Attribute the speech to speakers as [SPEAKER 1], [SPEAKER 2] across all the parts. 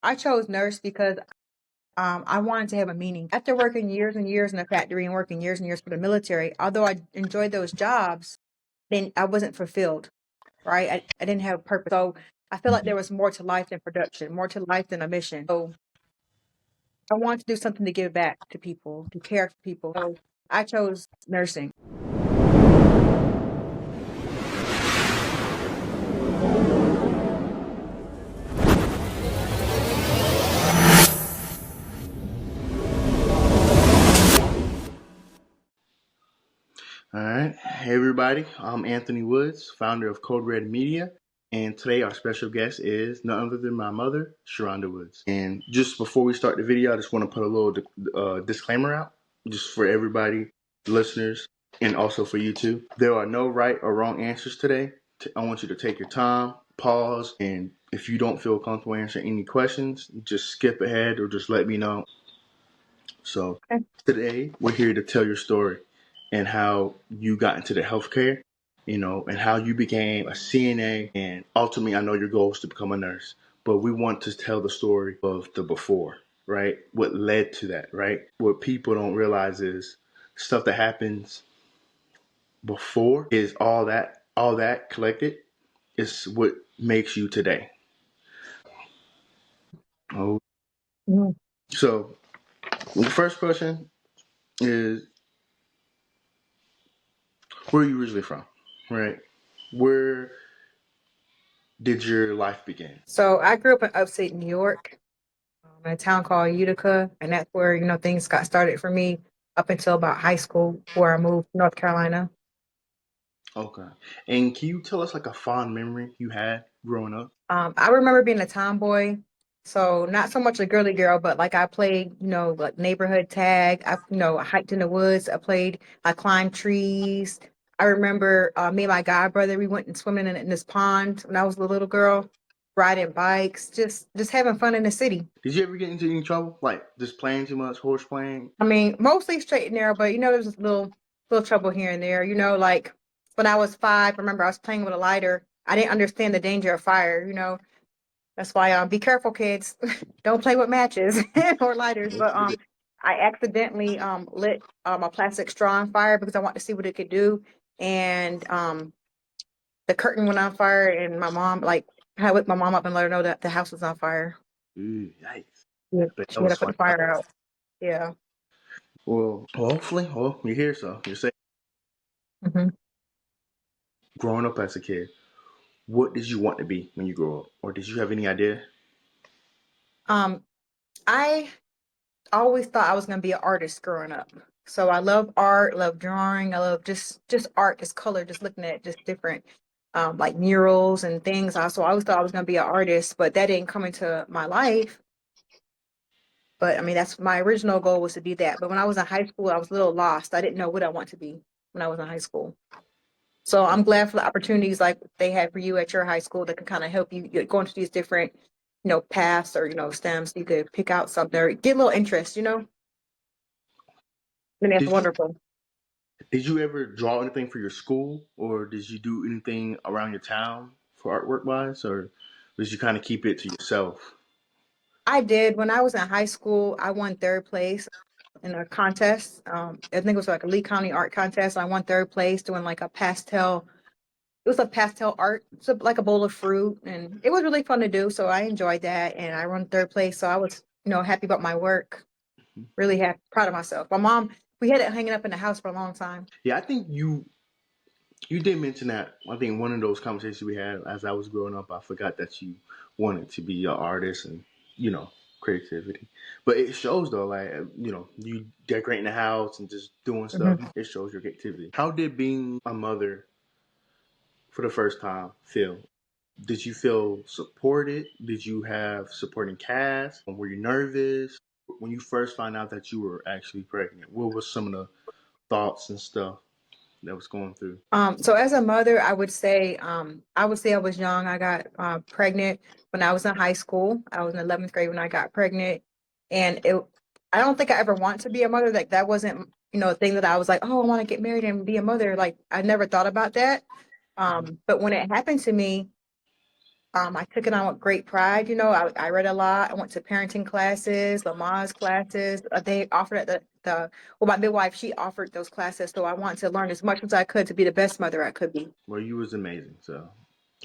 [SPEAKER 1] I chose nurse because I wanted to have a meaning. After working years and years in a factory and working years and years for the military, although I enjoyed those jobs, then I wasn't fulfilled, right? I didn't have purpose. So I feel like
[SPEAKER 2] Mhm.
[SPEAKER 1] there was more to life than production, more to life than a mission. So I wanted to do something to give back to people, to care for people. So I chose nursing.
[SPEAKER 2] All right. Hey, everybody. I'm Anthony Woods, founder of Code Red Media. And today our special guest is none other than my mother, Sharonda Woods. And just before we start the video, I just want to put a little disclaimer out just for everybody, listeners, and also for you too. There are no right or wrong answers today. I want you to take your time, pause, and if you don't feel comfortable answering any questions, just skip ahead or just let me know. So
[SPEAKER 1] Okay.
[SPEAKER 2] today we're here to tell your story and how you got into the healthcare, and how you became a CNA. And ultimately, I know your goal is to become a nurse, but we want to tell the story of the before, right? What led to that, right? What people don't realize is stuff that happens before is all that collected is what makes you today. Oh,
[SPEAKER 1] Mhm.
[SPEAKER 2] so the first question is, where are you originally from, right? Where did your life begin?
[SPEAKER 1] So I grew up in upstate New York, in a town called Utica, and that's where things got started for me up until about high school, where I moved to North Carolina.
[SPEAKER 2] Okay. And can you tell us like a fond memory you had growing up?
[SPEAKER 1] I remember being a tomboy, so not so much a girly girl, but like I played, like neighborhood tag. I hiked in the woods. I climbed trees. I remember me and my god brother, we went and swimming in this pond when I was a little girl, riding bikes, just having fun in the city.
[SPEAKER 2] Did you ever get into any trouble? Like just playing too much, horse playing?
[SPEAKER 1] I mean, mostly straight and narrow, but there's a little trouble here and there. Like when I was 5, I remember I was playing with a lighter. I didn't understand the danger of fire. That's why be careful, kids. Don't play with matches or lighters. But I accidentally lit a plastic straw on fire because I wanted to see what it could do, and the curtain went on fire, and my mom I woke my mom up and let her know that the house was on fire.
[SPEAKER 2] Ooh, yikes.
[SPEAKER 1] Yeah,
[SPEAKER 2] But that
[SPEAKER 1] she had
[SPEAKER 2] was
[SPEAKER 1] to put
[SPEAKER 2] fun.
[SPEAKER 1] the fire out. Yeah.
[SPEAKER 2] Well, hopefully, you're here, so you're safe.
[SPEAKER 1] hmm
[SPEAKER 2] Growing up as a kid, what did you want to be when you grow up? Or did you have any idea?
[SPEAKER 1] Um, I always thought I was gonna be an artist growing up. So I love art, love drawing, I love just art, just color, just looking at just different like murals and things. Also, I always thought I was gonna be an artist, but that didn't come into my life. But I mean, that's my original goal was to be that. But when I was in high school, I was a little lost. I didn't know what I want to be when I was in high school. So I'm glad for the opportunities like they had for you at your high school that can kind of help you go into these different, paths or stems. You could pick out something or get a little interest. And that's
[SPEAKER 2] Did you
[SPEAKER 1] wonderful.
[SPEAKER 2] did you ever draw anything for your school, or did you do anything around your town for artwork wise, or did you kind of keep it to yourself?
[SPEAKER 1] I did. When I was in high school, I won third place in a contest. I think it was like a Lee County art contest. I won third place doing like a pastel. It was a pastel art, so like a bowl of fruit, and it was really fun to do. So I enjoyed that, and I won third place. So I was, happy about my work. Really happy, proud of myself. My mom, we had it hanging up in the house for a long time.
[SPEAKER 2] Yeah, I think you did mention that. I think one of those conversations we had as I was growing up, I forgot that you wanted to be an artist and you know creativity. But it shows though, like you decorating the house and just doing stuff.
[SPEAKER 1] Mhm.
[SPEAKER 2] It shows your creativity. How did being a mother for the first time feel? Did you feel supported? Did you have supporting cast? Were you nervous when you first found out that you were actually pregnant? What was some of the thoughts and stuff that was going through?
[SPEAKER 1] So as a mother, I would say I was young. I got pregnant when I was in high school. I was in 11th grade when I got pregnant, and I don't think I ever wanted to be a mother. Like that wasn't, a thing that I was like, oh, I want to get married and be a mother. Like I never thought about that. But when it happened to me, I took it on with great pride. I read a lot. I went to parenting classes, Lamaze classes. They offered at well, my midwife, she offered those classes. So I wanted to learn as much as I could to be the best mother I could be.
[SPEAKER 2] Well, you was amazing. So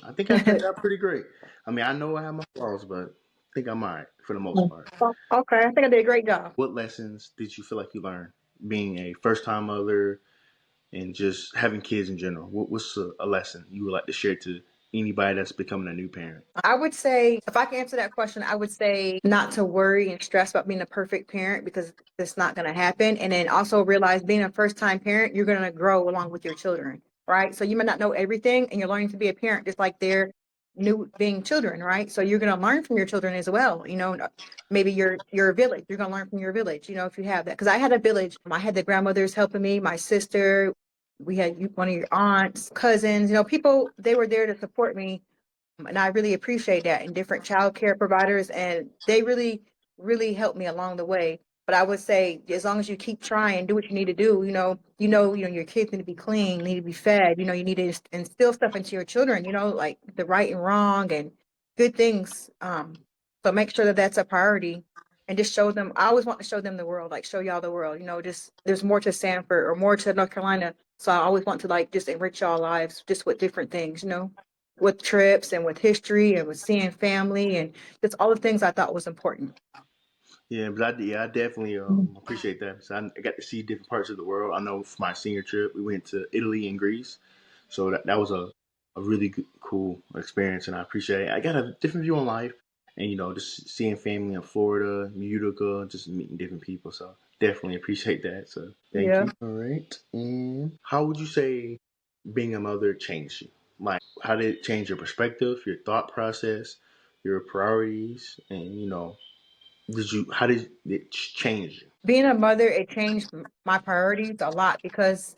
[SPEAKER 2] I think I turned out pretty great. I mean, I know I have my flaws, but I think I'm alright for the most part.
[SPEAKER 1] Okay, I think I did a great job.
[SPEAKER 2] What lessons did you feel like you learned being a first time mother and just having kids in general? What's a lesson you would like to share to anybody that's becoming a new parent?
[SPEAKER 1] I would say, if I can answer that question, I would say not to worry and stress about being a perfect parent because it's not going to happen. And then also realize being a first time parent, you're going to grow along with your children, right? So you might not know everything and you're learning to be a parent just like they're new being children, right? So you're going to learn from your children as well. Maybe your village, you're going to learn from your village, if you have that. Because I had a village, I had the grandmothers helping me, my sister, we had one of your aunts, cousins, people, they were there to support me and I really appreciate that and different child care providers and they really really helped me along the way. But I would say as long as you keep trying, do what you need to do, your kids need to be clean, need to be fed, you need to instill stuff into your children, like the right and wrong and good things. So make sure that that's a priority and just show them. I always want to show them the world, like show y'all the world, just there's more to Sanford or more to North Carolina. So I always want to like just enrich y'all lives just with different things, with trips and with history and with seeing family and just all the things I thought was important.
[SPEAKER 2] Yeah, but I definitely
[SPEAKER 1] Mhm.
[SPEAKER 2] appreciate that. So I got to see different parts of the world. I know for my senior trip, we went to Italy and Greece, so that was a really good, cool experience, and I appreciate it. I got a different view on life, and just seeing family in Florida, Utica, just meeting different people. So definitely appreciate that. So thank
[SPEAKER 1] Yeah.
[SPEAKER 2] you. All right, and how would you say being a mother changed you? Like, how did it change your perspective, your thought process, your priorities, and how did it change you?
[SPEAKER 1] Being a mother, it changed my priorities a lot because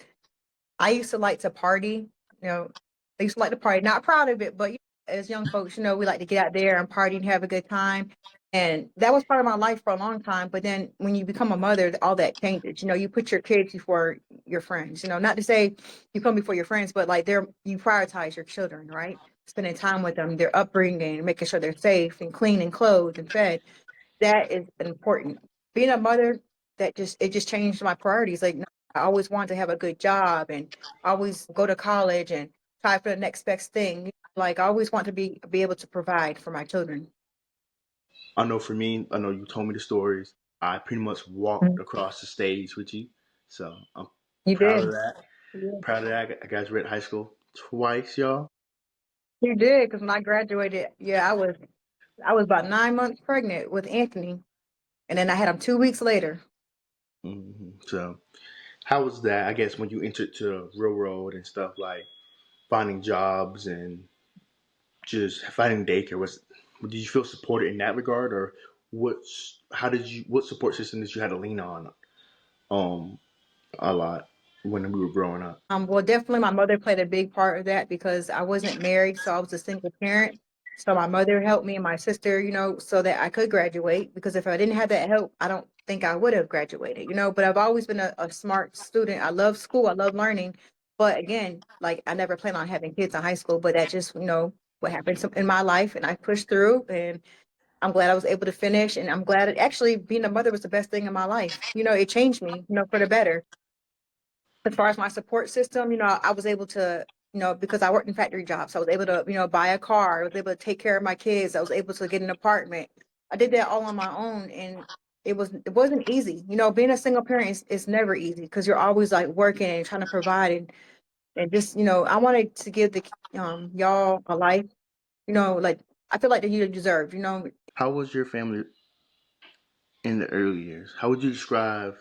[SPEAKER 1] I used to like to party. You know, I used to like to party. Not proud of it, but as young folks, we like to get out there and party and have a good time. And that was part of my life for a long time. But then when you become a mother, all that changes. You put your kids before your friends. Not to say you come before your friends, but like you prioritize your children, right? Spending time with them, their upbringing, making sure they're safe and clean and clothed and fed. That is important. Being a mother, it just changed my priorities. Like I always wanted to have a good job and always go to college and try for the next best thing. Like I always want to be able to provide for my children.
[SPEAKER 2] I know for me, I know you told me the stories. I pretty much walked
[SPEAKER 1] Mhm.
[SPEAKER 2] across the stage with you, so I'm
[SPEAKER 1] You
[SPEAKER 2] proud of
[SPEAKER 1] did.
[SPEAKER 2] that.
[SPEAKER 1] Yeah.
[SPEAKER 2] Proud of that. I graduated high school twice, y'all.
[SPEAKER 1] You did, because when I graduated, yeah, I was about 9 months pregnant with Anthony, and then I had him 2 weeks later.
[SPEAKER 2] So how was that? I guess when you entered to the real world and stuff like finding jobs and just finding daycare, did you feel supported in that regard, or what support system did you have to lean on um a lot when we were growing up?
[SPEAKER 1] Well, definitely my mother played a big part of that because I wasn't married, so I was a single parent. So my mother helped me and my sister, so that I could graduate. Because if I didn't have that help, I don't think I would have graduated. But I've always been a smart student. I love school, I love learning. But again, like I never planned on having kids in high school, but that just, what happened in my life and I pushed through and I'm glad I was able to finish and I'm glad actually being a mother was the best thing in my life. It changed me, for the better as far as my support system, I was able to, because I worked in factory jobs, I was able to, buy a car. I was able to take care of my kids. I was able to get an apartment. I did that all on my own, and it wasn't easy. Being a single parent is never easy because you're always like working and trying to provide and just, I wanted to give the y'all a life, like I feel like that you deserve.
[SPEAKER 2] How was your family in the early years? How would you describe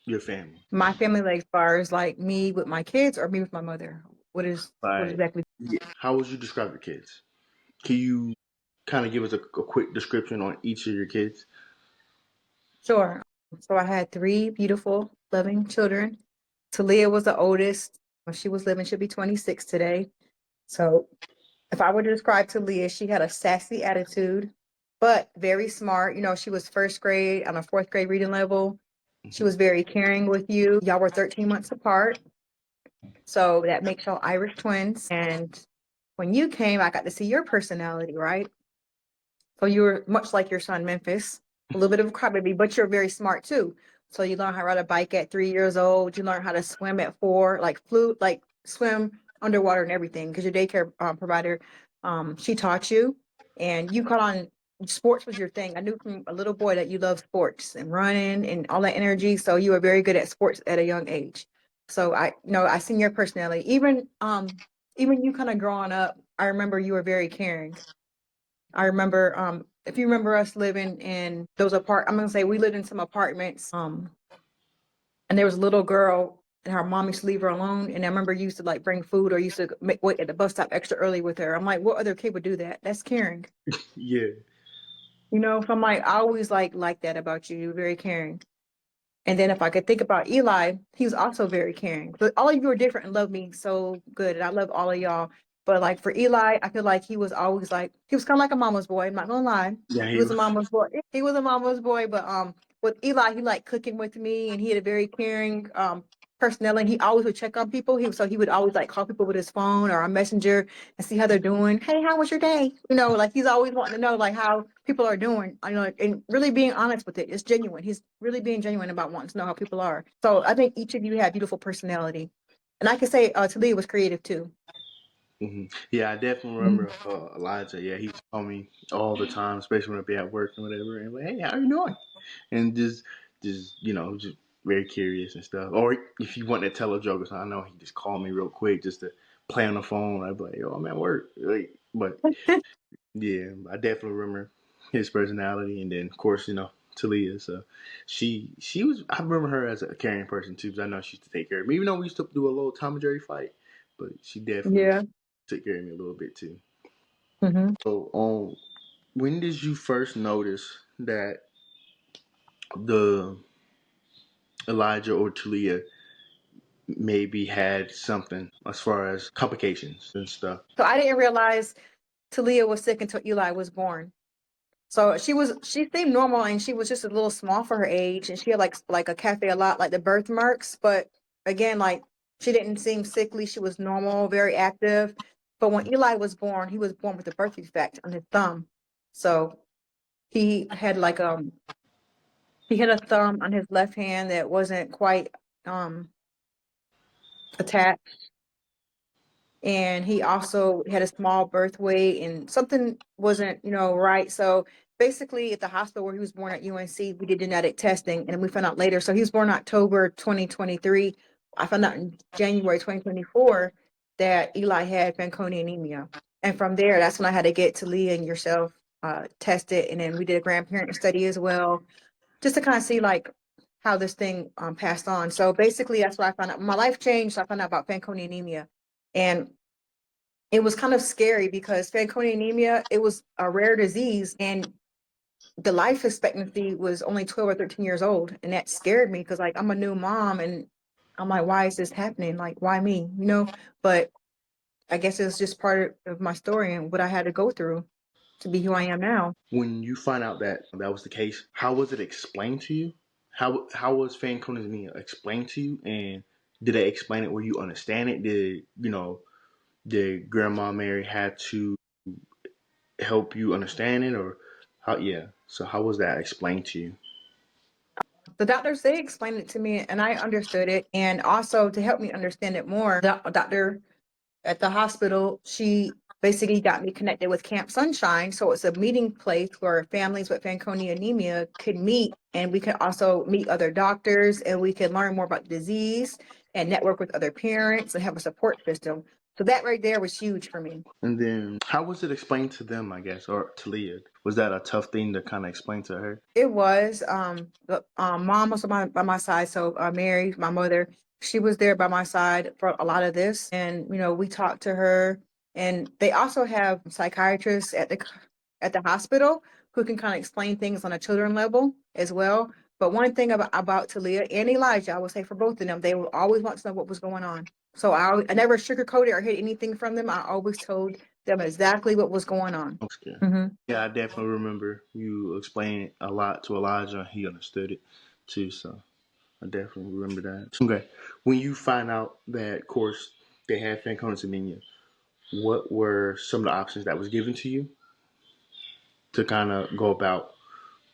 [SPEAKER 2] your family?
[SPEAKER 1] My family, like as far as like me with my kids or me with my mother. What
[SPEAKER 2] Like,
[SPEAKER 1] exactly?
[SPEAKER 2] yeah, how would you describe your kids? Can you kind of give us a quick description on each of your kids?
[SPEAKER 1] Sure. So I had three beautiful, loving children. Talia was the oldest. When she was living, she'll be 26 today. So if I were to describe Talia, she had a sassy attitude, but very smart. She was first grade on a fourth grade reading level. She
[SPEAKER 2] Hmm.
[SPEAKER 1] was very caring with you. Y'all were 13 months apart. So that makes y'all Irish twins. And when you came, I got to see your personality, right? So you were much like your son Memphis, a little bit of a crybaby, but you're very smart too. So you learn how to ride a bike at 3 years old. You learn how to swim at 4, like flute, like swim underwater and everything, because your daycare provider, she taught you, and you caught on. Sports was your thing. I knew from a little boy that you loved sports and running and all that energy. So you were very good at sports at a young age. So I seen your personality. Even you kind of growing up, I remember you were very caring. I remember, if you remember us living in those I'm gonna say we lived in some apartments, and there was a little girl and her mom used to leave her alone. And I remember you used to like bring food or used to wait at the bus stop extra early with her. I'm like, what other kid would do that? That's caring.
[SPEAKER 2] Yeah.
[SPEAKER 1] So I'm like, I always like that about you. You're very caring. And then if I could think about Eli, he was also very caring. But all of you are different and love me so good. And I love all of y'all. But like for Eli, I feel like he was always like he was kind of like a mama's boy. I'm not gonna lie.
[SPEAKER 2] Yeah,
[SPEAKER 1] He
[SPEAKER 2] he
[SPEAKER 1] was
[SPEAKER 2] was.
[SPEAKER 1] a mama's boy. He was a mama's boy. But with Eli, he liked cooking with me and he had a very caring personality. And he always would check on people. He would always like call people with his phone or a messenger and see how they're doing. Hey, how was your day? Like he's always wanting to know like how people are doing. And really being honest with it. It's genuine. He's really being genuine about wanting to know how people are. So I think each of you have beautiful personality. And I can say Talia was creative too.
[SPEAKER 2] Yeah, I definitely
[SPEAKER 1] Mhm.
[SPEAKER 2] remember Elijah. Yeah, he used to call me all the time, especially when I'd be at work and whatever. And like, hey, how are you doing? And just very curious and stuff. Or if you want to tell a joke or something, I know he just called me real quick just to play on the phone. I'd be like, yo, I'm at work. Like, but yeah, I definitely remember his personality, and then of course, Talia. So she was. I remember her as a caring person too, because I know she used to take care of me. Even though we used to do a little Tom and Jerry fight, but she definitely
[SPEAKER 1] Yeah.
[SPEAKER 2] took care of me a little bit too.
[SPEAKER 1] Hmm.
[SPEAKER 2] So, when did you first notice that the Elijah or Talia maybe had something as far as complications and stuff?
[SPEAKER 1] So I didn't realize Talia was sick until Eli was born. So she seemed normal and she was just a little small for her age and she had like a cafe a lot, like the birthmarks. But again, like she didn't seem sickly. She was normal, very active. But when Eli was born, he was born with a birth defect on his thumb. So he had like he had a thumb on his left hand that wasn't quite um attached, and he also had a small birth weight and something wasn't right. So basically at the hospital where he was born at UNC, we did genetic testing and we found out later. So he was born October 2023. I found out in January 2024 that Eli had Fanconi anemia, and from there that's when I had to get to Leah and yourself tested, and then we did a grandparent study as well, just to kind of see like how this thing passed on. So basically that's what I found out. My life changed. I found out about Fanconi anemia, and it was kind of scary because Fanconi anemia, it was a rare disease and the life expectancy was only 12 or 13 years old. And that scared me because like I'm a new mom and I'm like, why is this happening? Like, why me? But I guess it's just part of my story and what I had to go through to be who I am now.
[SPEAKER 2] When you find out that that was the case, how was it explained to you? How was Fanconi anemia explained to you, and did they explain it where you understand it? Did Grandma Mary had to help you understand it, or how? Yeah. So how was that explained to you?
[SPEAKER 1] The doctors, they explained it to me and I understood it. And also to help me understand it more, the doctor at the hospital, she basically got me connected with Camp Sunshine. So it's a meeting place where families with Fanconi anemia could meet, and we could also meet other doctors and we could learn more about the disease and network with other parents and have a support system. So that right there was huge for me.
[SPEAKER 2] And then how was it explained to them? I guess, or to Leah, was that a tough thing to kind of explain to her?
[SPEAKER 1] It was the mom was by my side, so Mary, my mother, she was there by my side for a lot of this, and we talked to her, and they also have psychiatrists at the hospital who can kind of explain things on a children level as well. But one thing about Talia and Elijah, I would say for both of them, they would always want to know what was going on. So I never sugarcoated or hid anything from them. I always told them exactly what was going on.
[SPEAKER 2] Okay.
[SPEAKER 1] Hmm.
[SPEAKER 2] Yeah, I definitely remember you explaining a lot to Elijah. He understood it too, so I definitely remember that. Okay. When you find out that, of course, they had Fanconi anemia, what were some of the options that was given to you to kind of go about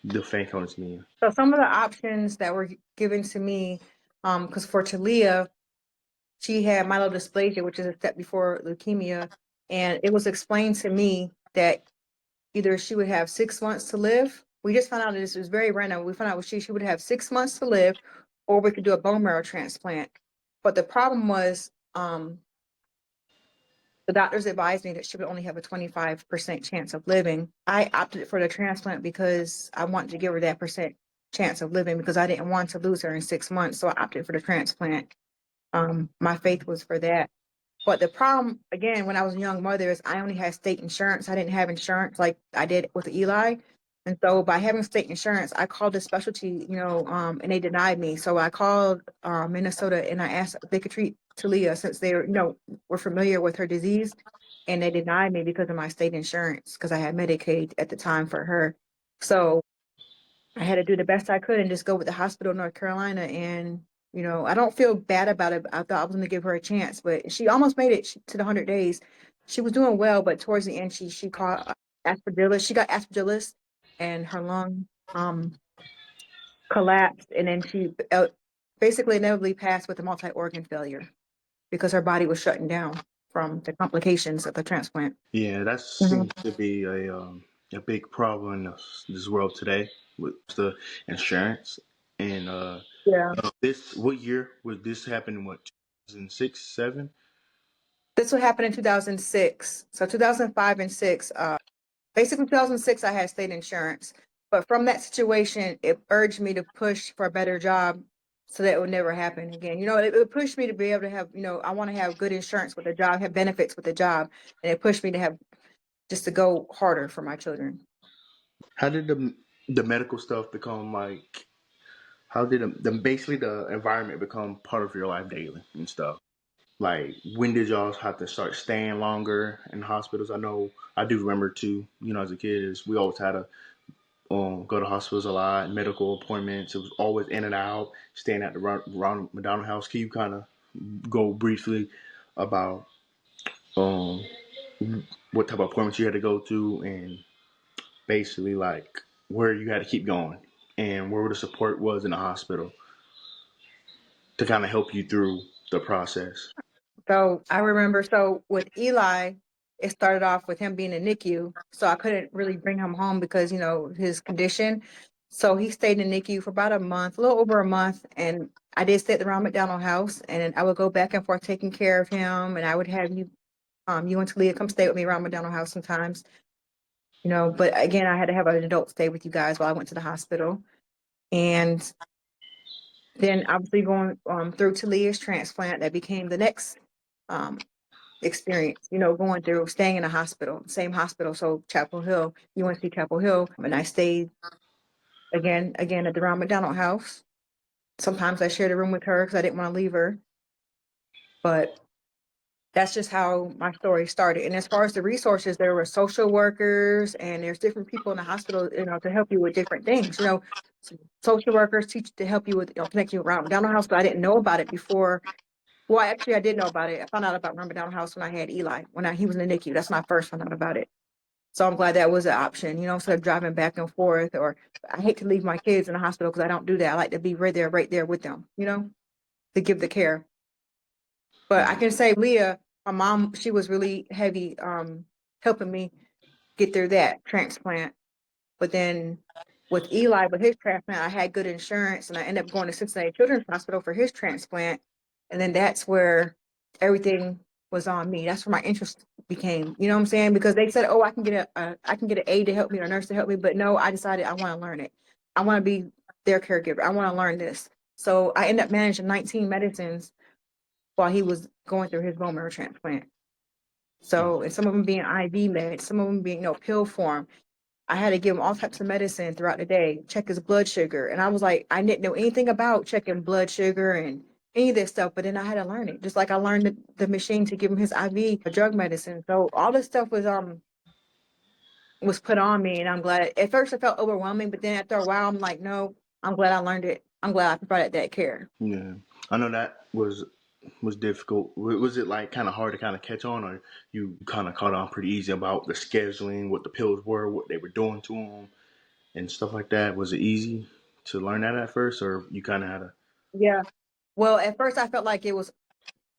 [SPEAKER 2] the phancomania?
[SPEAKER 1] So some of the options that were given to me, because for Talia, she had myelodysplasia, which is a step before leukemia, and it was explained to me that either she would have 6 months to live. We just found out that this was very random. We found out she would have 6 months to live, or we could do a bone marrow transplant. But the problem was, the doctors advised me that she would only have a 25% chance of living. I opted for the transplant because I wanted to give her that percent chance of living because I didn't want to lose her in 6 months. So I opted for the transplant. My faith was for that. But the problem, again, when I was a young mother, is I only had state insurance. I didn't have insurance like I did with Eli. And so by having state insurance, I called the specialty, and they denied me. So I called Minnesota and I asked if they could treat Talia since they were familiar with her disease. And they denied me because of my state insurance because I had Medicaid at the time for her. So I had to do the best I could and just go with the hospital in North Carolina. And, I don't feel bad about it. I thought I was going to give her a chance, but she almost made it to the 100 days. She was doing well, but towards the end, she caught aspergillus. She got aspergillus and her lung collapsed. And then she basically inevitably passed with a multi-organ failure because her body was shutting down from the complications of the transplant.
[SPEAKER 2] Yeah, that
[SPEAKER 1] Mhm.
[SPEAKER 2] seems to be a big problem in this world today with the insurance. And
[SPEAKER 1] Yeah.
[SPEAKER 2] this what year would this happen? In what 2006, seven?
[SPEAKER 1] This would happen in 2006. So 2005 and 6, basically 2006, I had state insurance. But from that situation, it urged me to push for a better job so that it would never happen again. It pushed me to be able to have, I want to have good insurance with a job, have benefits with a job. And it pushed me to have just to go harder for my children.
[SPEAKER 2] How did the medical stuff become like? How did basically the environment become part of your life daily and stuff? Like, when did y'all have to start staying longer in hospitals? I know I do remember too. As a kid, is we always had to go to hospitals a lot, medical appointments. It was always in and out, staying at the Ronald McDonald House. Can you kind of go briefly about um, what type of appointments you had to go to, and basically like where you had to keep going, and where the support was in the hospital to kind of help you through the process?
[SPEAKER 1] So I remember, so with Eli, it started off with him being in NICU. So I couldn't really bring him home because, his condition. So he stayed in NICU for about a month, a little over a month. And I did stay at the Ron McDonald House and I would go back and forth taking care of him. And I would have you and Talia come stay with me around McDonald House sometimes, but again, I had to have an adult stay with you guys while I went to the hospital. And then obviously going through Talia's transplant, that became the next um, experience, going through staying in a hospital, same hospital. So Chapel Hill, UNC Chapel Hill. And I stayed again at the Ron McDonald House. Sometimes I shared a room with her because I didn't want to leave her. But that's just how my story started. And as far as the resources, there were social workers and there's different people in the hospital, to help you with different things. Social workers teach to help you with, connect you around McDonald House, but I didn't know about it before. Well, actually, I did know about it. I found out about Ron McDonald House when I had Eli, he was in the NICU. That's when I first found out about it. So I'm glad that was an option, instead of driving back and forth. Or I hate to leave my kids in the hospital because I don't do that. I like to be right there with them, to give the care. But I
[SPEAKER 2] Yeah.
[SPEAKER 1] can say Leah, my mom, she was really heavy, helping me get through that transplant. But then with Eli, with his transplant, I had good insurance and I ended up going to Cincinnati Children's Hospital for his transplant. And then that's where everything was on me. That's where my interest became, you know what I'm saying? Because they said, oh, I can get an aide to help me or a nurse to help me. But no, I decided I want to learn it. I want to be their caregiver. I want to learn this. So I ended up managing 19 medicines while he was going through his bone marrow transplant. So, and some of them being IV meds, some of them being, pill form. I had to give him all types of medicine throughout the day, check his blood sugar. And I was like, I didn't know anything about checking blood sugar and any of this stuff, but then I had to learn it. Just like I learned the machine to give him his IV drug medicine. So all this stuff was put on me and I'm glad. At first it felt overwhelming, but then after a while I'm like, no, I'm glad I learned it. I'm glad I provided that care.
[SPEAKER 2] Yeah, I know that was was difficult? Was it like kind of hard to kind of catch on, or you kind of caught on pretty easy about the scheduling, what the pills were, what they were doing to them, and stuff like that? Was it easy to learn that at first, or you kind of had to?
[SPEAKER 1] Yeah. Well, at first I felt like it was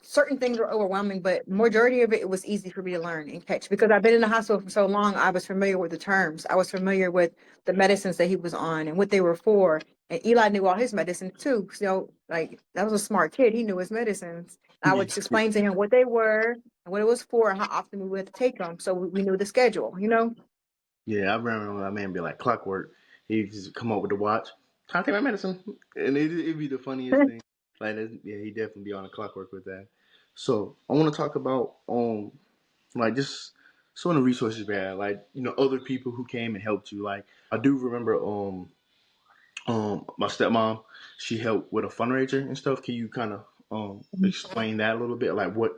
[SPEAKER 1] certain things were overwhelming, but majority of it was easy for me to learn and catch because I've been in the hospital for so long. I was familiar with the terms. I was familiar with the medicines that he was on and what they were for. And Eli knew all his medicines too. So, like, that was a smart kid. He knew his medicines. I would just explain to him what they were and what it was for and how often we would take them. So we knew the schedule, you know?
[SPEAKER 2] Yeah, I remember when that man be like clockwork. He'd just come up with the watch. Time to take my medicine, and it'd be the funniest thing. Like, yeah, he definitely be on a clockwork with that. So I want to talk about like just some of the resources we had, like other people who came and helped you. Like I do remember my stepmom, she helped with a fundraiser and stuff. Can you kind of explain that a little bit, like what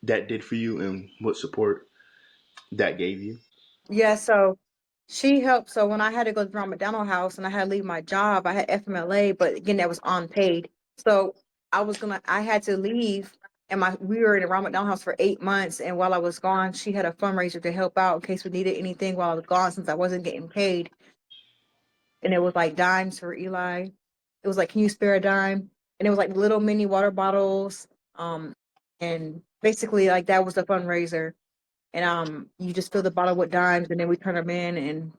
[SPEAKER 2] that did for you and what support that gave you?
[SPEAKER 1] Yeah, so she helped. So when I had to go to the McDonald house and I had to leave my job, I had FMLA, but again, that was unpaid. So I had to leave, and we were in the Ron McDonald house for 8 months. And while I was gone, she had a fundraiser to help out in case we needed anything while I was gone, since I wasn't getting paid. And it was like dimes for Eli. It was like, can you spare a dime? And it was like little mini water bottles. Um, and basically, like, that was the fundraiser. And you just fill the bottle with dimes, and then we turn them in, and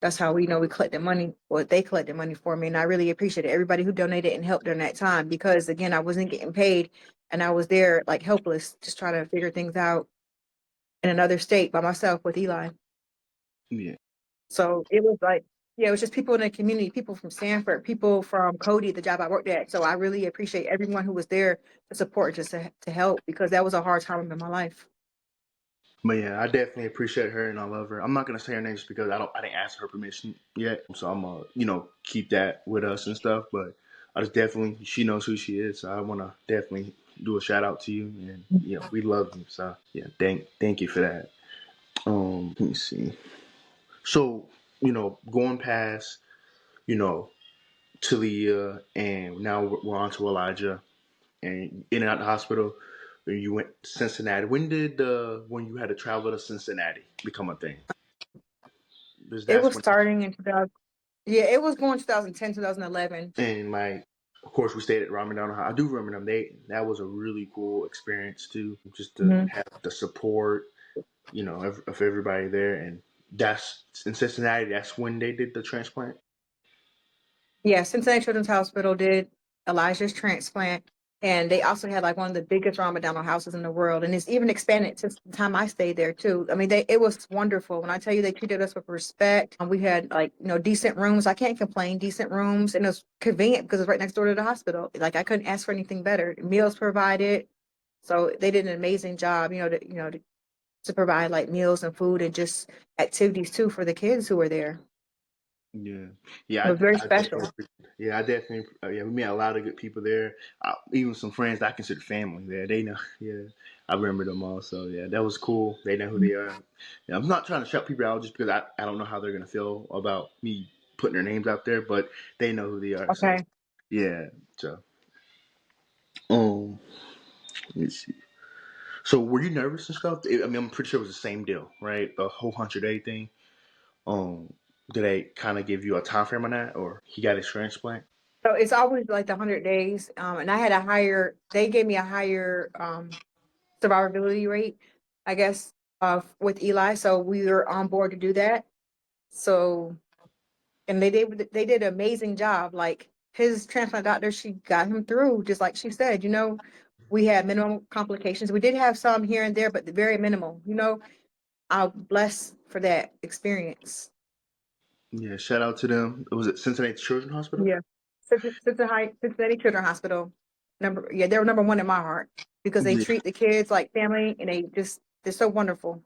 [SPEAKER 1] that's how we know we collected money. Well, they collected money for me, and I really appreciate everybody who donated and helped during that time because again, I wasn't getting paid, and I was there like helpless, just trying to figure things out in another state by myself with Eli.
[SPEAKER 2] Yeah.
[SPEAKER 1] So it was like, yeah, it was just people in the community, people from Sanford, people from Cody, the job I worked at. So I really appreciate everyone who was there to support, just to help, because that was a hard time in my life.
[SPEAKER 2] But yeah, I definitely appreciate her and I love her. I'm not gonna say her name just because I didn't ask her permission yet, so I'm keep that with us and stuff. But I just definitely she knows who she is, so I want to definitely do a shout out to you, and we love you. So yeah, thank you for that. Let me see. So going past you know Talia, and now we're on to Elijah, and in and out the hospital. You went to Cincinnati. When did when you had to travel to Cincinnati become a thing? Because
[SPEAKER 1] It
[SPEAKER 2] that's
[SPEAKER 1] was
[SPEAKER 2] when,
[SPEAKER 1] starting in 2000. Yeah, it was going 2010, 2011.
[SPEAKER 2] and like, of course, we stayed at Ramadan. I do remember them. That was a really cool experience too, just to
[SPEAKER 1] Mhm.
[SPEAKER 2] have the support, of everybody there. And that's in Cincinnati. That's when they did the transplant.
[SPEAKER 1] Yeah, Cincinnati Children's Hospital did Elijah's transplant, and they also had like one of the biggest Ramadan houses in the world, and it's even expanded since the time I stayed there too. I mean, it was wonderful. When I tell you they treated us with respect, we had like decent rooms. I can't complain, decent rooms, and it was convenient because it's right next door to the hospital. Like I couldn't ask for anything better. Meals provided, so they did an amazing job. To provide like meals and food and just activities too for the kids who were there.
[SPEAKER 2] Yeah,
[SPEAKER 1] It
[SPEAKER 2] yeah,
[SPEAKER 1] was very
[SPEAKER 2] I definitely,
[SPEAKER 1] special.
[SPEAKER 2] yeah, I definitely, yeah, we met a lot of good people there. Even some friends that I consider family there. They know, yeah, I remember them all. So yeah, that was cool. They know who they are. Yeah, I'm not trying to shut people out just because I don't know how they're gonna feel about me putting their names out there, but they know who they are. So
[SPEAKER 1] Okay.
[SPEAKER 2] yeah, so um, let me see. So were you nervous and stuff? I mean, I'm pretty sure it was the same deal, right? The whole 100-day thing. Um, did they kind of give you a time frame on that, or he got his transplant?
[SPEAKER 1] So it's always like the 100 days. And I had they gave me a higher survivability rate, I guess, with Eli. So we were on board to do that. So, and they did an amazing job. Like his transplant doctor, she got him through, just like she said, we had minimal complications. We did have some here and there, but very minimal, I'm blessed for that experience.
[SPEAKER 2] Yeah, shout out to them. Was it Cincinnati Children's Hospital?
[SPEAKER 1] Yeah. Cincinnati Children's Hospital. Yeah, they were number one in my heart because they
[SPEAKER 2] Yeah,
[SPEAKER 1] treat the kids like family and they're so wonderful.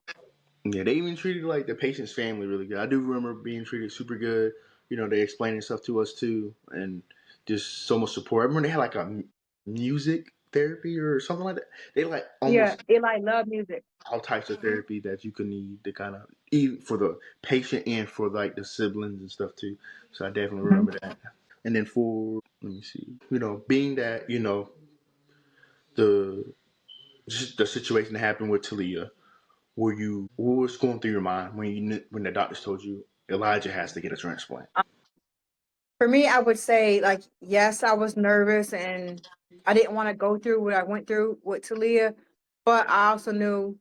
[SPEAKER 2] yeah. They even treated like the patient's family really good. I do remember being treated super good. They explaining stuff to us too, and just so much support. I remember they had like a music therapy or something like that. They like
[SPEAKER 1] Yeah,
[SPEAKER 2] almost
[SPEAKER 1] Eli loved music.
[SPEAKER 2] all types of therapy that you could need to kind of even for the patient and for like the siblings and stuff too. So I definitely
[SPEAKER 1] Mhm.
[SPEAKER 2] remember that. And then for let me see, being that the the situation that happened with Talia, were you what was going through your mind when when the doctors told you Elijah has to get a transplant?
[SPEAKER 1] For me, I would say, like, yes, I was nervous and I didn't want to go through what I went through with Talia, but I also knew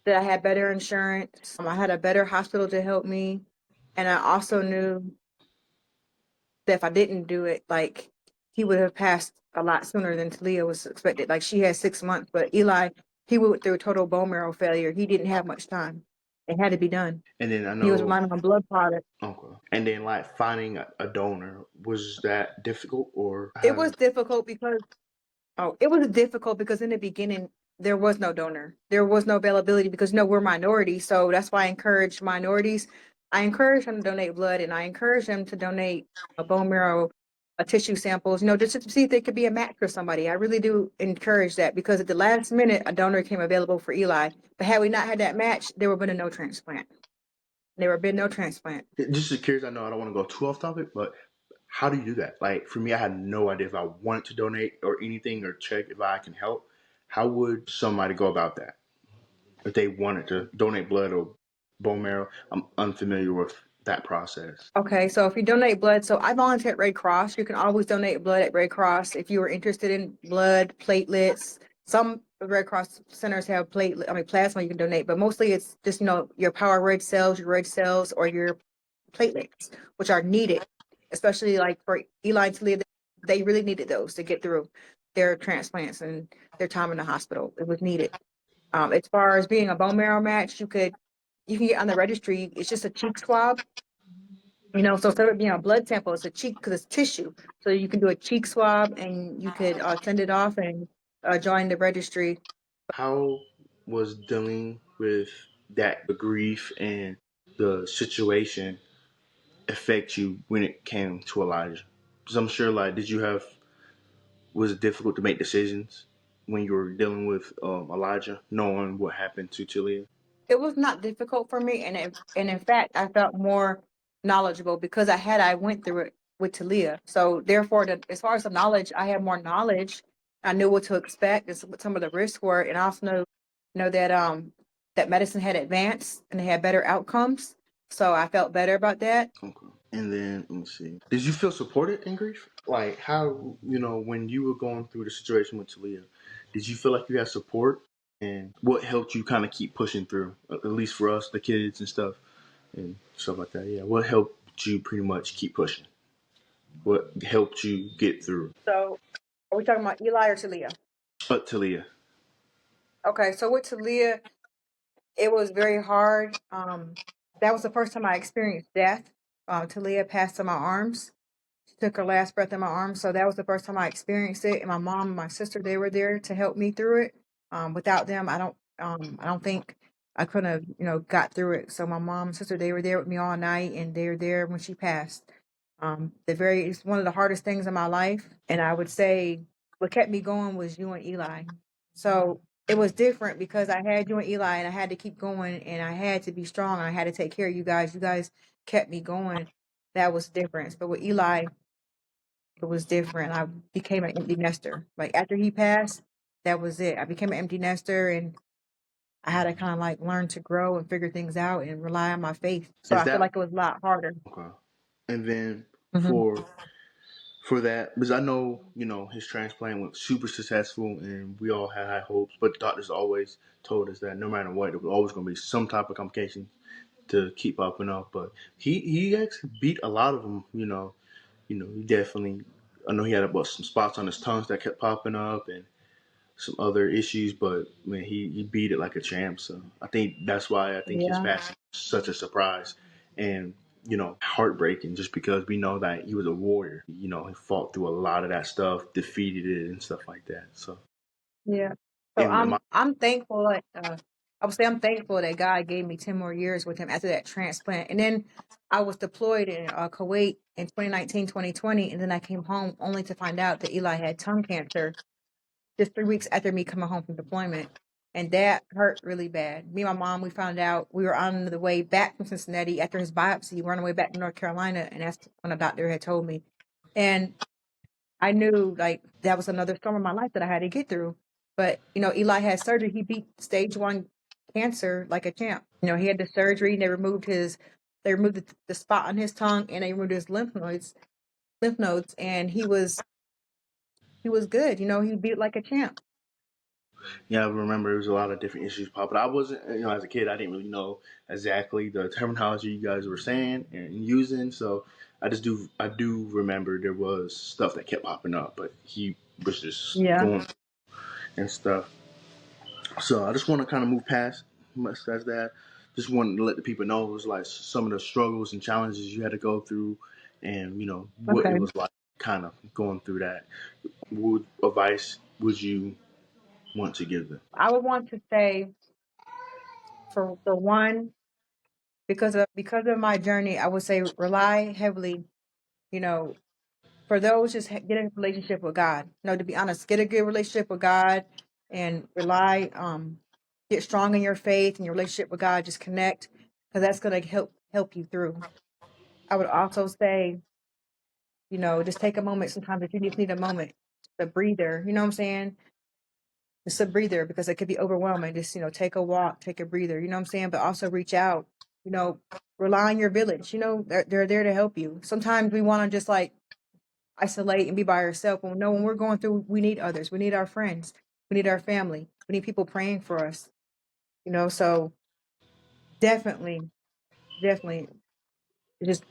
[SPEAKER 1] that I had better insurance. I had a better hospital to help me. And I also knew that if I didn't do it, like, he would have passed a lot sooner than Talia was expected. Like, she had 6 months, but Eli, he went through total bone marrow failure. He didn't have much time. It had to be done.
[SPEAKER 2] And then I
[SPEAKER 1] He was
[SPEAKER 2] know,
[SPEAKER 1] relying on blood product.
[SPEAKER 2] okay. And then like finding a donor, was that difficult or
[SPEAKER 1] It
[SPEAKER 2] how?
[SPEAKER 1] was difficult because Oh, it was difficult because in the beginning there was no donor. There was no availability because we're minorities. So that's why I encourage minorities. I encourage them to donate blood and I encourage them to donate a bone marrow, a tissue samples, just to see if they could be a match for somebody. I really do encourage that because at the last minute a donor came available for Eli. But had we not had that match, there would have been no transplant. There would have been no transplant.
[SPEAKER 2] Just curious, I know I don't want to go too off topic, but how do you do that? Like for me, I had no idea if I wanted to donate or anything or check if I can help. How would somebody go about that if they wanted to donate blood or bone marrow? I'm unfamiliar with that process.
[SPEAKER 1] Okay, so if you donate blood, so I volunteer at Red Cross. You can always donate blood at Red Cross if you are interested in blood, platelets. Some Red Cross centers have plasma you can donate, but mostly it's just, your power your red cells, or your platelets, which are needed, especially like for Eli and Talia, they really needed those to get through their transplants and their time in the hospital. It was needed. As far as being a bone marrow match, you can get on the registry. It's just a cheek swab. So instead of being a blood sample, it's a cheek because it's tissue. So you can do a cheek swab and you could send it off and join the registry.
[SPEAKER 2] How was dealing with that, the grief and the situation affect you when it came to Elijah? Because I'm sure, like, did you have was it difficult to make decisions when you were dealing with Elijah, knowing what happened to Talia?
[SPEAKER 1] It was not difficult for me, and in fact, I felt more knowledgeable because I went through it with Talia. So therefore, as far as the knowledge, I had more knowledge. I knew what to expect and what some of the risks were, and I also know that medicine had advanced and they had better outcomes. So I felt better about that.
[SPEAKER 2] Okay. And then let me see. Did you feel supported in grief? Like how when you were going through the situation with Talia, did you feel like you had support? And what helped you kind of keep pushing through? At least for us, the kids and stuff like that. Yeah. What helped you pretty much keep pushing? What helped you get through?
[SPEAKER 1] So are we talking about Eli or Talia?
[SPEAKER 2] Talia.
[SPEAKER 1] Okay, so with Talia, it was very hard. That was the first time I experienced death. Talia passed in my arms. She took her last breath in my arms. So that was the first time I experienced it. And my mom and my sister, they were there to help me through it. Without them, I don't think I could have, got through it. So my mom and sister, they were there with me all night, and they were there when she passed. It's one of the hardest things in my life. And I would say what kept me going was you and Eli. So it was different because I had you and Eli and I had to keep going and I had to be strong and I had to take care of you guys. You guys kept me going. That was different. But with Eli, it was different. I became an empty nester. Like after he passed, that was it. I became an empty nester and I had to kind of like learn to grow and figure things out and rely on my faith. So
[SPEAKER 2] Is
[SPEAKER 1] I feel
[SPEAKER 2] that
[SPEAKER 1] like it was a lot harder.
[SPEAKER 2] okay? And then
[SPEAKER 1] Mhm.
[SPEAKER 2] for that, because I know his transplant went super successful, and we all had high hopes. But doctors always told us that no matter what, there was always going to be some type of complications to keep popping up. But he actually beat a lot of them. He definitely. I know he had about some spots on his tongues that kept popping up, and some other issues, but man, he beat it like a champ. So I think that's why I think his
[SPEAKER 1] Yeah.
[SPEAKER 2] passing was such a surprise and heartbreaking, just because we know that he was a warrior. He fought through a lot of that stuff, defeated it, and stuff like that. So
[SPEAKER 1] Yeah. So
[SPEAKER 2] and
[SPEAKER 1] I'm thankful that I would say I'm thankful that God gave me 10 more years with him after that transplant. And then I was deployed in Kuwait in 2019, 2020, and then I came home only to find out that Eli had tongue cancer just 3 weeks after me coming home from deployment. And that hurt really bad. Me and my mom, we found out we were on the way back from Cincinnati after his biopsy. We were on the way back to North Carolina, and that's when a doctor had told me. And I knew like that was another storm in my life that I had to get through. But, Eli had surgery. He beat stage 1 cancer like a champ. He had the surgery and they removed the spot on his tongue and they removed his lymph nodes, and he was good. He beat like a champ.
[SPEAKER 2] Yeah, I remember there was a lot of different issues popping. I wasn't, as a kid, I didn't really know exactly the terminology you guys were saying and using. So I do remember there was stuff that kept popping up, but he was just
[SPEAKER 1] Yeah.
[SPEAKER 2] going and stuff. So I just want to kind of move past much as that. Just wanted to let the people know it was like some of the struggles and challenges you had to go through, and what it
[SPEAKER 1] Okay.
[SPEAKER 2] was like, kind of going through that. What advice would you want to give them?
[SPEAKER 1] I would want to say for one, because of my journey, I would say rely heavily, you know, for those just get a relationship with God. To be honest, get a good relationship with God and get strong in your faith and your relationship with God. Just connect because that's gonna help you through. I would also say, just take a moment. Sometimes if you just need a moment, a breather. You know what I'm saying? Just a breather because it could be overwhelming. Just take a walk, take a breather. You know what I'm saying? But also reach out. You know, rely on your village. They're there to help you. Sometimes we want to just like isolate and be by ourselves. Well, no, when we're going through, we need others. We need our friends. We need our family. We need people praying for us. So definitely, definitely just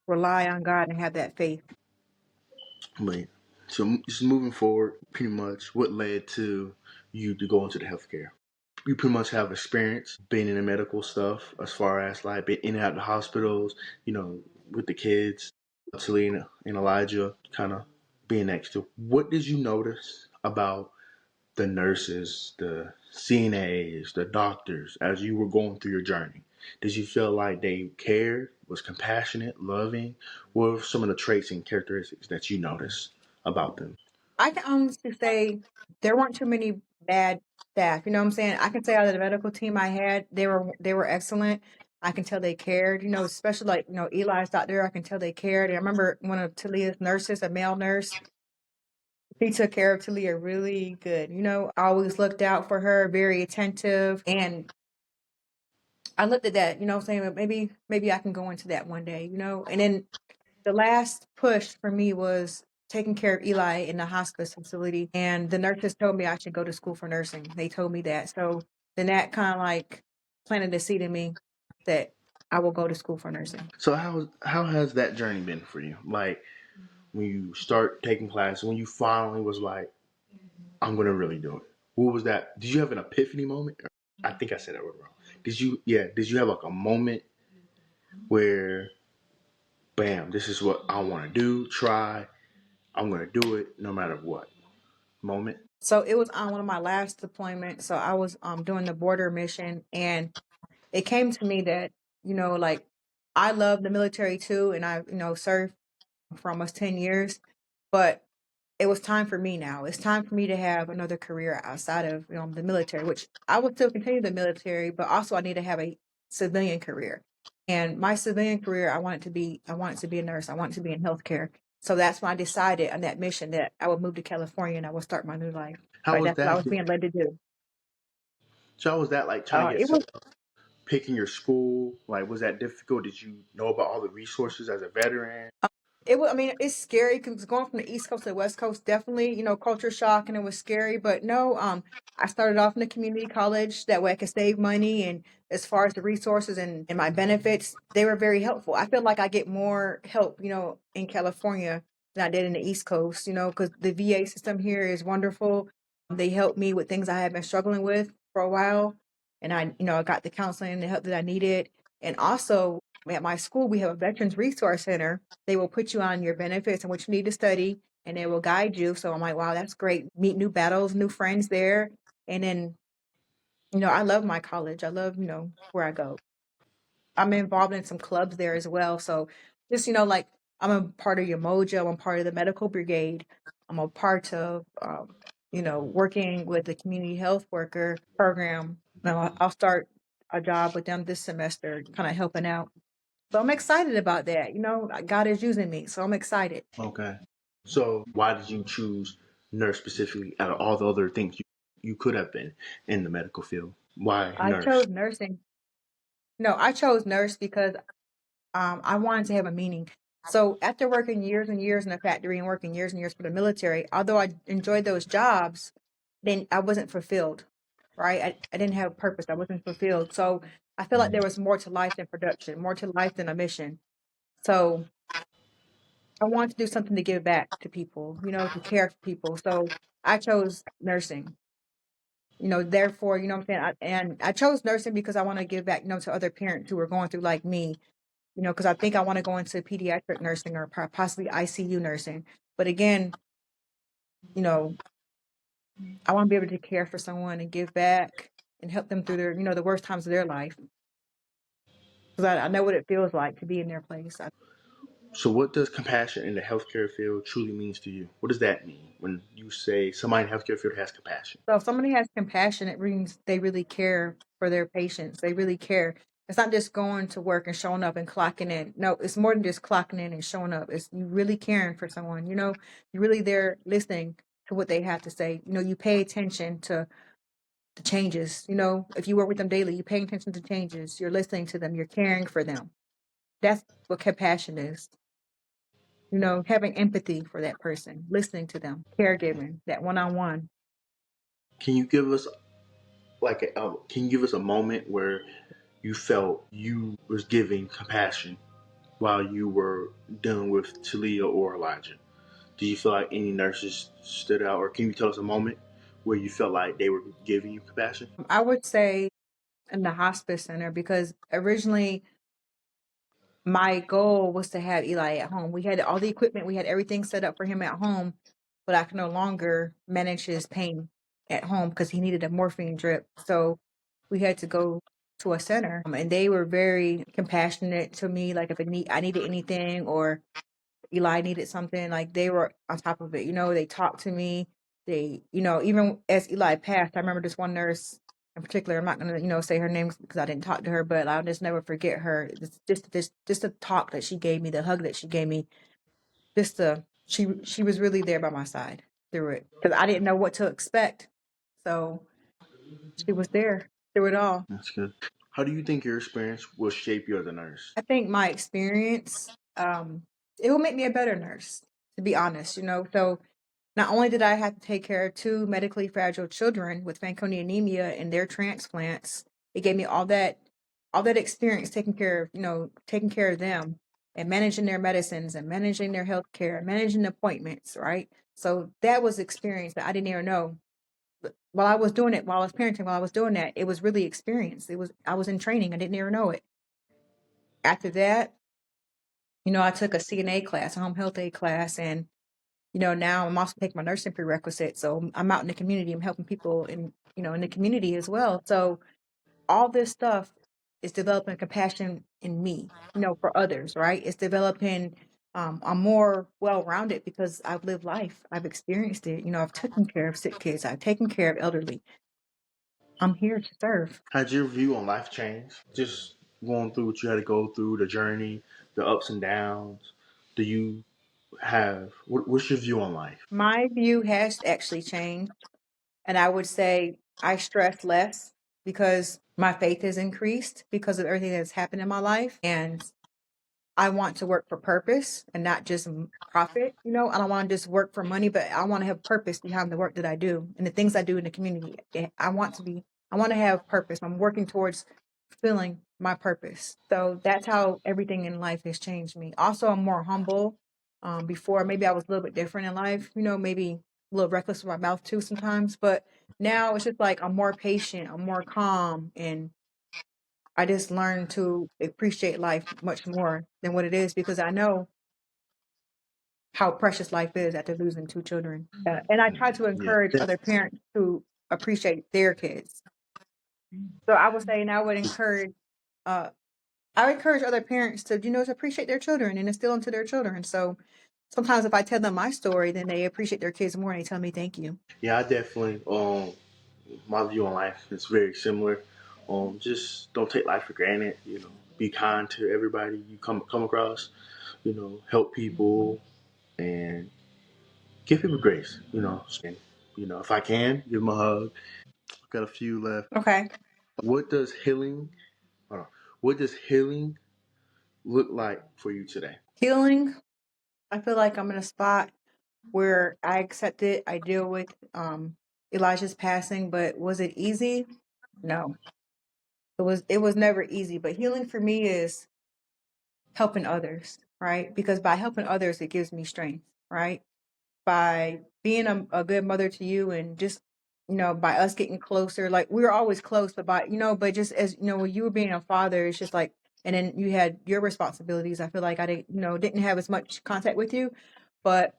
[SPEAKER 1] rely on God and have that faith.
[SPEAKER 2] But so just moving forward, pretty much what led to you to go into the healthcare? You pretty much have experience being in the medical stuff as far as like being in and out of the hospitals, with the kids, Selena and Elijah kind of being next to. What did you notice about the nurses, the CNAs, the doctors as you were going through your journey? Did you feel like they cared, was compassionate, loving? What were some of the traits and characteristics that you noticed about them?
[SPEAKER 1] I can honestly say there weren't too many bad staff. You know what I'm saying? I can say out of the medical team I had, they were excellent. I can tell they cared. Especially like Eli's doctor. I can tell they cared. I remember one of Talia's nurses, a male nurse. He took care of Talia really good. Always looked out for her, very attentive. And I looked at that, saying maybe I can go into that one day. And then the last push for me was taking care of Eli in the hospice facility. And the nurses told me I should go to school for nursing. They told me that. So then that kind of like planted a seed in me that I will go to school for nursing.
[SPEAKER 2] So how has that journey been for you? Like when you start taking classes, when you finally was like, I'm gonna really do it. What was that? Did you have an epiphany moment? I think I said that word wrong. Did you? Yeah. Did you have like a moment where, bam, this is what I want to do. Try. I'm gonna do it no matter what. Moment.
[SPEAKER 1] So it was on one of my last deployments. So I was doing the border mission, and it came to me that, like I love the military too, and I, served for almost 10 years, but it was time for me now. It's time for me to have another career outside of, the military, which I would still continue the military, but also I need to have a civilian career. And my civilian career, I wanted to be a nurse. I wanted to be in healthcare. So that's when I decided on that mission that I would move to California and I would start my new life.
[SPEAKER 2] How
[SPEAKER 1] Right.
[SPEAKER 2] was
[SPEAKER 1] That's what I
[SPEAKER 2] that?
[SPEAKER 1] was being led to do.
[SPEAKER 2] So how was that like trying to get
[SPEAKER 1] It
[SPEAKER 2] set
[SPEAKER 1] was
[SPEAKER 2] up, picking your school? Like, was that difficult? Did you know about all the resources as a veteran?
[SPEAKER 1] It was, I mean, it's scary because going from the East Coast to the West Coast, definitely, culture shock and it was scary. But no, I started off in a community college. That way I could save money. And as far as the resources and my benefits, they were very helpful. I feel like I get more help, in California than I did in the East Coast, because the VA system here is wonderful. They helped me with things I had been struggling with for a while. And I got the counseling and the help that I needed. And also at my school, we have a Veterans Resource Center. They will put you on your benefits and what you need to study, and they will guide you. So I'm like, wow, that's great. Meet new battles, new friends there. And then, I love my college. I love, where I go. I'm involved in some clubs there as well. So just, like I'm a part of your mojo. I'm part of the medical brigade. I'm a part of, working with the community health worker program. Now I'll start a job with them this semester, kind of helping out. So I'm excited about that. God is using me, so I'm excited.
[SPEAKER 2] Okay. So why did you choose nurse specifically out of all the other things you could have been in the medical field? Why
[SPEAKER 1] I
[SPEAKER 2] nurse?
[SPEAKER 1] chose nursing. No, I chose nurse because I wanted to have a meaning. So after working years and years in a factory and working years and years for the military, although I enjoyed those jobs, then I wasn't fulfilled, right? I didn't have purpose. I wasn't fulfilled. So I feel like there was more to life than production, more to life than a mission. So I wanted to do something to give back to people, to care for people. So I chose nursing. Therefore, you know what I'm saying? And I chose nursing because I want to give back, to other parents who are going through like me, because I think I want to go into pediatric nursing or possibly ICU nursing. But again, you know, I want to be able to care for someone and give back and help them through their, the worst times of their life. Because I know what it feels like to be in their place.
[SPEAKER 2] So what does compassion in the healthcare field truly means to you? What does that mean when you say somebody in the healthcare field has compassion?
[SPEAKER 1] So if somebody has compassion, it means they really care for their patients. They really care. It's not just going to work and showing up and clocking in. No, it's more than just clocking in and showing up. It's you really caring for someone. You're really there listening to what they have to say. You pay attention to the changes. If you work with them daily, you're paying attention to changes. You're listening to them. You're caring for them. That's what compassion is. Having empathy for that person, listening to them, caregiving, that one-on-one.
[SPEAKER 2] Can you give us can you give us a moment where you felt you was giving compassion while you were dealing with Talia or Elijah? Do you feel like any nurses stood out, or can you tell us a moment where you felt like they were giving you compassion?
[SPEAKER 1] I would say in the hospice center because originally my goal was to have Eli at home. We had all the equipment, we had everything set up for him at home, but I could no longer manage his pain at home because he needed a morphine drip. So we had to go to a center, and they were very compassionate to me. Like if I needed anything or Eli needed something, like they were on top of it. They talked to me. They, even as Eli passed, I remember this one nurse in particular. I'm not gonna, say her name because I didn't talk to her, but I'll just never forget her. Just the talk that she gave me, the hug that she gave me. She was really there by my side through it because I didn't know what to expect. So she was there through it all.
[SPEAKER 2] That's good. How do you think your experience will shape you as a nurse?
[SPEAKER 1] I think my experience, it will make me a better nurse, to be honest. So not only did I have to take care of two medically fragile children with Fanconi anemia and their transplants, it gave me all that experience taking care of them and managing their medicines and managing their health care, managing appointments, right? So that was experience that I didn't even know. But while I was doing it, while I was parenting, while I was doing that, it was really experience. I was in training. I didn't even know it. After that, I took a CNA class, a home health aide class, and now I'm also taking my nursing prerequisite. So I'm out in the community. I'm helping people in the community as well. So all this stuff is developing compassion in me, for others, right? It's developing, I'm more well-rounded because I've lived life. I've experienced it. I've taken care of sick kids. I've taken care of elderly. I'm here to serve.
[SPEAKER 2] Has your view on life changed? Just going through what you had to go through, the journey, the ups and downs. Do you what's your view on life?
[SPEAKER 1] My view has actually changed. And I would say I stress less because my faith has increased because of everything that's happened in my life. And I want to work for purpose and not just profit. I don't want to just work for money, but I want to have purpose behind the work that I do and the things I do in the community. I want to have purpose. I'm working towards fulfilling my purpose. So that's how everything in life has changed me. Also, I'm more humble. Before, maybe I was a little bit different in life, maybe a little reckless with my mouth too sometimes, but now it's just like I'm more patient, I'm more calm, and I just learned to appreciate life much more than what it is because I know how precious life is after losing two children. And I try to
[SPEAKER 2] Yeah.
[SPEAKER 1] encourage other parents to appreciate their kids. So I would say, and uh, I would encourage other parents to appreciate their children and instill into their children. So sometimes if I tell them my story, then they appreciate their kids more and they tell me thank you.
[SPEAKER 2] Yeah, I definitely my view on life is very similar. Just don't take life for granted, Be kind to everybody you come across, help people and give people grace. If I can, give them a hug. I've got a few left.
[SPEAKER 1] Okay.
[SPEAKER 2] What does healing? Hold on. What does healing look like for you today?
[SPEAKER 1] Healing, I feel like I'm in a spot where I accept it. I deal with Elijah's passing, but was it easy? No. It was never easy, but healing for me is helping others, right? Because by helping others it gives me strength, right? By being a good mother to you and just by us getting closer, like we were always close, but but just as when you were being a father, it's just like, and then you had your responsibilities. I feel like I didn't have as much contact with you, but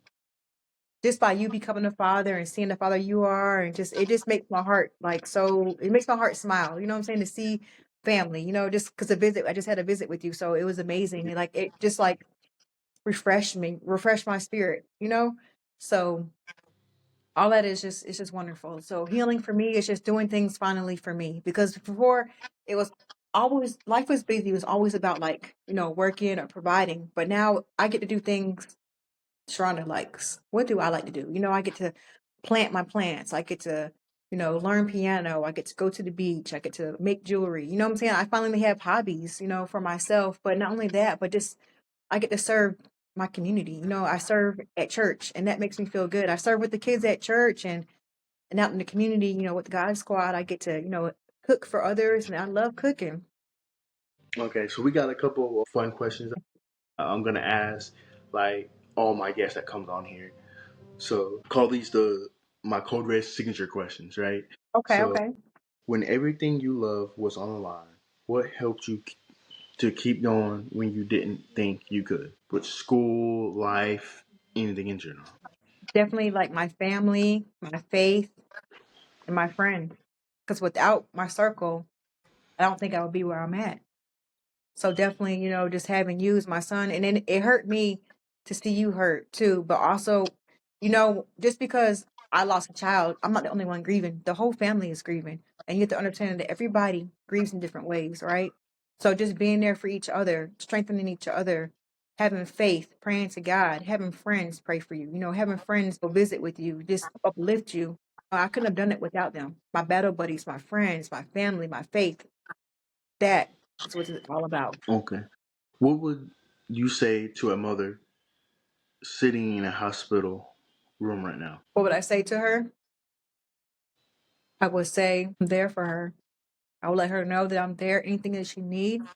[SPEAKER 1] just by you becoming a father and seeing the father you are, and just it just makes my heart like, so it makes my heart smile. You know what I'm saying? To see family, just because I just had a visit with you, so it was amazing. And like it just like refreshed my spirit. So all that is just it's just wonderful. So healing for me is just doing things finally for me, because before it was always life was busy. It was always about like working or providing, but now I get to do things Sharonda likes. What do I like to do? I get to plant my plants. I get to, learn piano. I get to go to the beach. I get to make jewelry. You know what I'm saying? I finally have hobbies, for myself. But not only that, but just I get to serve my community. I serve at church and that makes me feel good. I serve with the kids at church and out in the community, with the God Squad. I get to, cook for others and I love cooking.
[SPEAKER 2] Okay, so we got a couple of fun questions I'm gonna ask like all my guests that comes on here. So call these the my code red signature questions, right?
[SPEAKER 1] Okay,
[SPEAKER 2] So
[SPEAKER 1] okay.
[SPEAKER 2] when everything you love was on the line, what helped you to keep going when you didn't think you could? With school, life, anything in general.
[SPEAKER 1] Definitely like my family, my faith, and my friends. Because without my circle, I don't think I would be where I'm at. So definitely, just having you as my son, and then it hurt me to see you hurt too. But also, just because I lost a child, I'm not the only one grieving. The whole family is grieving, and you have to understand that everybody grieves in different ways, right? So just being there for each other, strengthening each other, having faith, praying to God, having friends pray for you. Having friends go visit with you, just uplift you. I couldn't have done it without them. My battle buddies, my friends, my family, my faith. That is what it's all about.
[SPEAKER 2] Okay. What would you say to a mother sitting in a hospital room right now?
[SPEAKER 1] What would I say to her? I would say I'm there for her. I would let her know that I'm there. Anything that she needs,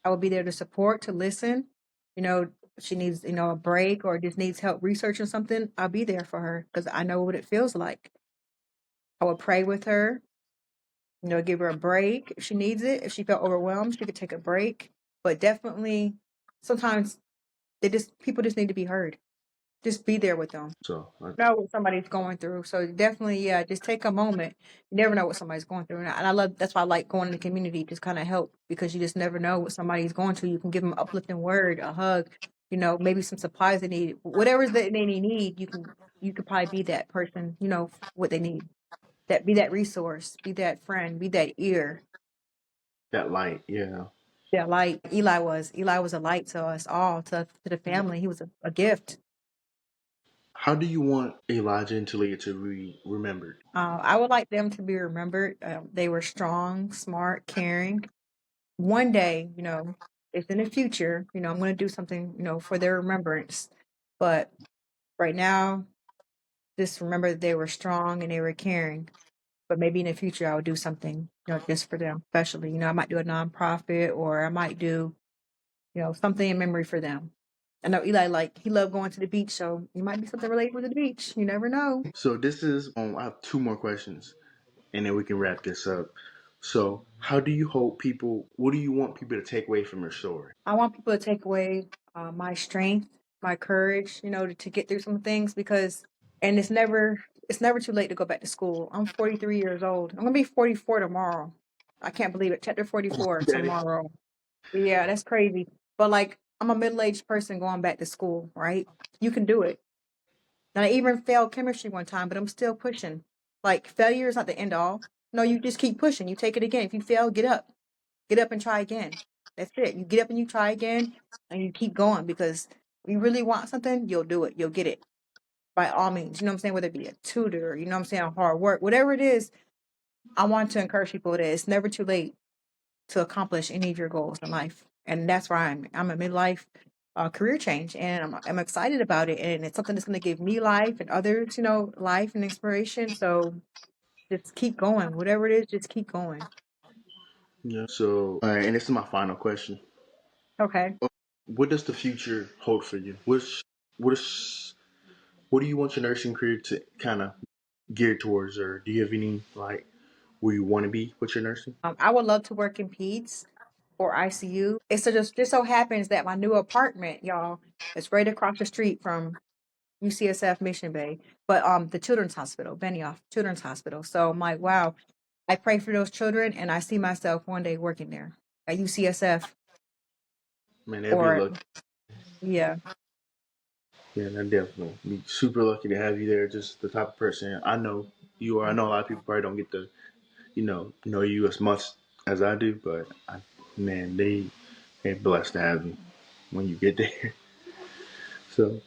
[SPEAKER 1] I would be there to support, to listen. She needs, a break or just needs help researching something. I'll be there for her because I know what it feels like. I would pray with her, give her a break if she needs it. If she felt overwhelmed, she could take a break. But definitely, sometimes people just need to be heard. Just be there with them.
[SPEAKER 2] So
[SPEAKER 1] Know what somebody's going through. So definitely, yeah, just take a moment. You never know what somebody's going through. And I love that's why I like going in the community, just kind of help, because you just never know what somebody's going through. You can give them an uplifting word, a hug, maybe some supplies they need. Whatever's that they need, you could probably be that person, what they need. Be that resource, be that friend, be that ear.
[SPEAKER 2] that light, yeah.
[SPEAKER 1] That light. Eli was a light to us all, to the family. He was a gift.
[SPEAKER 2] How do you want Elijah and Talia to be remembered?
[SPEAKER 1] I would like them to be remembered. They were strong, smart, caring. One day, if in the future, I'm going to do something, for their remembrance. But right now, just remember that they were strong and they were caring. But maybe in the future, I would do something, just for them, especially. I might do a nonprofit, or I might do, something in memory for them. I know Eli, like, he loved going to the beach, so it might be something related with the beach. You never know.
[SPEAKER 2] So this is I have two more questions and then we can wrap this up. So how do you hope people what do you want people to take away from your story?
[SPEAKER 1] I want people to take away my strength, my courage, to get through some things, because, and it's never too late to go back to school. I'm 43 years old. I'm gonna be 44 tomorrow. I can't believe it. Chapter 44
[SPEAKER 2] Daddy.
[SPEAKER 1] tomorrow. Yeah, that's crazy. But like, I'm a middle-aged person going back to school, right? You can do it. And I even failed chemistry one time, but I'm still pushing. Like, failure is not the end all. No, you just keep pushing. You take it again. If you fail, get up. Get up and try again. That's it. You get up and you try again and you keep going, because if you really want something, you'll do it. You'll get it. by all means, you know what I'm saying? Whether it be a tutor, you know what I'm saying, hard work, whatever it is, I want to encourage people that it's never too late to accomplish any of your goals in life. And that's where I'm a midlife career change, and I'm excited about it. And it's something that's going to give me life and others, life and inspiration. So just keep going. Whatever it is, just keep going.
[SPEAKER 2] Yeah. So, all right, and this is my final question.
[SPEAKER 1] Okay.
[SPEAKER 2] What does the future hold for you? What is what do you want your nursing career to kind of gear towards, or do you have any like where you want to be with your nursing?
[SPEAKER 1] I would love to work in peds or ICU. It's just so happens that my new apartment, y'all, is right across the street from UCSF Mission Bay, but the Children's Hospital, Benioff Children's Hospital. So I'm like, wow, I pray for those children, and I see myself one day working there at UCSF.
[SPEAKER 2] Man, they'll be
[SPEAKER 1] Or
[SPEAKER 2] lucky.
[SPEAKER 1] yeah,
[SPEAKER 2] Yeah, they're definitely be super lucky to have you there. Just the type of person I know you are. I know a lot of people probably don't get to know you as much as I do, but man, they're blessed to have you when you get there. So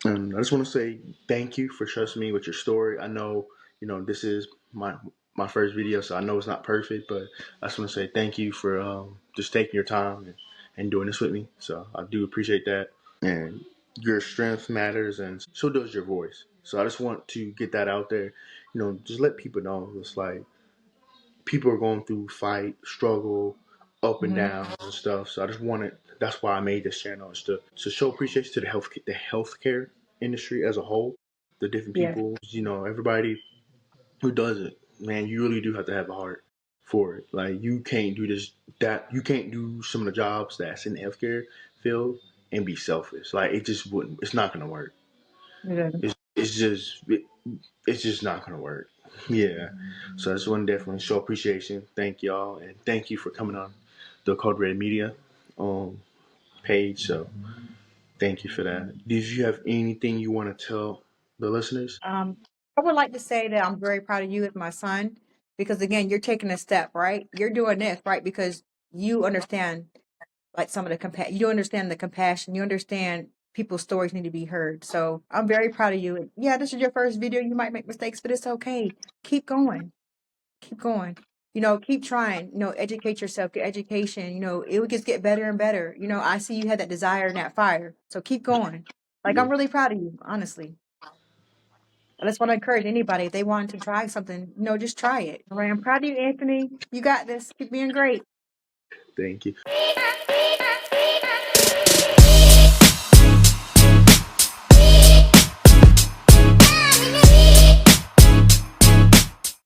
[SPEAKER 2] I just want to say thank you for trusting me with your story. I know, this is my first video, so I know it's not perfect, but I just want to say thank you for just taking your time and doing this with me. So I do appreciate that. And your strength matters, and so does your voice. So I just want to get that out there. Just let people know it's like people are going through fight, struggle, up and
[SPEAKER 1] hmm,
[SPEAKER 2] down and stuff. So I just wanted. That's why I made this channel is to show appreciation to the healthcare industry as a whole, the different
[SPEAKER 1] yeah,
[SPEAKER 2] people. Everybody who does it. Man, you really do have to have a heart for it. Like you can't do this. That you can't do some of the jobs that's in the healthcare field and be selfish. Like it just wouldn't. It's not gonna work.
[SPEAKER 1] yeah.
[SPEAKER 2] It's just not gonna work. Yeah. So I just want to definitely show appreciation. Thank y'all, and thank you for coming on the Code Red Media um, page. So thank you for that. Did you have anything you want to tell the listeners?
[SPEAKER 1] Um, I would like to say that I'm very proud of you as my son, because again, you're taking a step, right? You're doing this, right? Because you understand like some of the you understand the compassion, you understand people's stories need to be heard. So I'm very proud of you. And yeah, this is your first video. You might make mistakes, but it's okay. Keep going. Keep going. Keep trying. Educate yourself, get education. It will just get better and better. I see you had that desire and that fire. So keep going. Like
[SPEAKER 2] Yeah.
[SPEAKER 1] I'm really proud of you, honestly. I just want to encourage anybody if they want to try something, just try it. All right. I'm proud of you, Anthony. You got this. Keep being great.
[SPEAKER 2] Thank you.